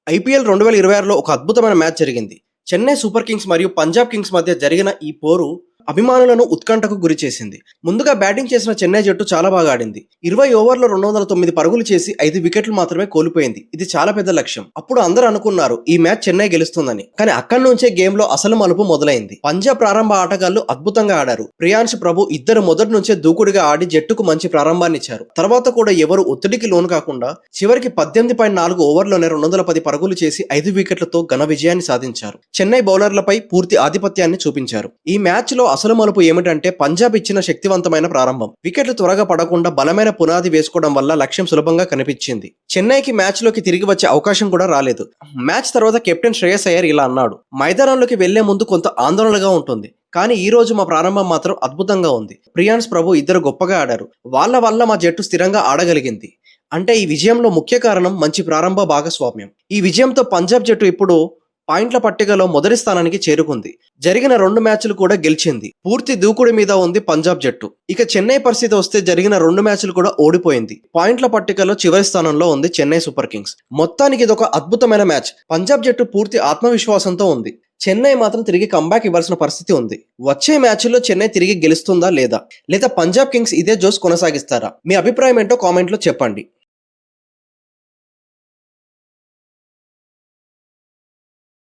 IPL 2026లో ఒక అద్భుతమైన match జరిగింది. చెన్నై సూపర్ కింగ్స్ మరియు పంజాబ్ కింగ్స్ మధ్య జరిగిన ఈ పోరు అభిమానులను ఉత్కంఠకు గురిచేసింది. ముందుగా బ్యాటింగ్ చేసిన చెన్నై జట్టు చాలా బాగా ఆడింది. 20 ఓవర్లో 209 పరుగులు చేసి 5 వికెట్లు మాత్రమే కోల్పోయింది. ఇది చాలా పెద్ద లక్ష్యం. అప్పుడు అందరూ అనుకున్నారు ఈ మ్యాచ్ చెన్నై గెలుస్తుందని. కానీ అక్కడి నుంచే గేమ్ లో అసలు మలుపు మొదలైంది. పంజాబ్ ప్రారంభ ఆటగాళ్లు అద్భుతంగా ఆడారు. ప్రియాంశ్ ప్రభు ఇద్దరు మొదటి నుంచే దూకుడుగా ఆడి జట్టుకు మంచి ప్రారంభాన్ని ఇచ్చారు. తర్వాత కూడా ఎవరు ఒత్తిడికి లోను కాకుండా చివరికి 18.4 ఓవర్లోనే 210 పరుగులు చేసి 5 వికెట్లతో ఘన విజయాన్ని సాధించారు. చెన్నై బౌలర్లపై పూర్తి ఆధిపత్యాన్ని చూపించారు. ఈ మ్యాచ్ లో అసలు మలుపు ఏమిటంటే పంజాబ్ ఇచ్చిన శక్తివంతమైన ప్రారంభం. వికెట్లు త్వరగా పడకుండా బలమైన పునాది వేసుకోవడం వల్ల లక్ష్యం సులభంగా కనిపించింది. చెన్నైకి మ్యాచ్ లోకి తిరిగి వచ్చే అవకాశం కూడా రాలేదు. మ్యాచ్ తర్వాత కెప్టెన్ శ్రేయస్ అయ్యర్ ఇలా అన్నాడు: మైదానంలోకి వెళ్లే ముందు కొంత ఆందోళనగా ఉంటుంది, కానీ ఈ రోజు మా ప్రారంభం మాత్రం అద్భుతంగా ఉంది. ప్రియాంశ్ ప్రభు ఇద్దరు గొప్పగా ఆడారు. వాళ్ళ వల్ల మా జట్టు స్థిరంగా ఆడగలిగింది. అంటే ఈ విజయంలో ముఖ్య కారణం మంచి ప్రారంభ భాగస్వామ్యం. ఈ విజయంతో పంజాబ్ జట్టు ఇప్పుడు పాయింట్ల పట్టికలో మొదటి స్థానానికి చేరుకుంది. జరిగిన 2 మ్యాచ్లు కూడా గెలిచింది. పూర్తి దూకుడు మీద ఉంది పంజాబ్ జట్టు. ఇక చెన్నై పరిస్థితి వస్తే జరిగిన 2 మ్యాచ్లు కూడా ఓడిపోయింది. పాయింట్ల పట్టికలో చివరి స్థానంలో ఉంది చెన్నై సూపర్ కింగ్స్. మొత్తానికి ఇదొక అద్భుతమైన మ్యాచ్. పంజాబ్ జట్టు పూర్తి ఆత్మవిశ్వాసంతో ఉంది. చెన్నై మాత్రం తిరిగి కంబ్యాక్ ఇవ్వాల్సిన పరిస్థితి ఉంది. వచ్చే మ్యాచ్లో చెన్నై తిరిగి గెలుస్తుందా లేదా పంజాబ్ కింగ్స్ ఇదే జోస్ కొనసాగిస్తారా? మీ అభిప్రాయం ఏంటో కామెంట్లో చెప్పండి.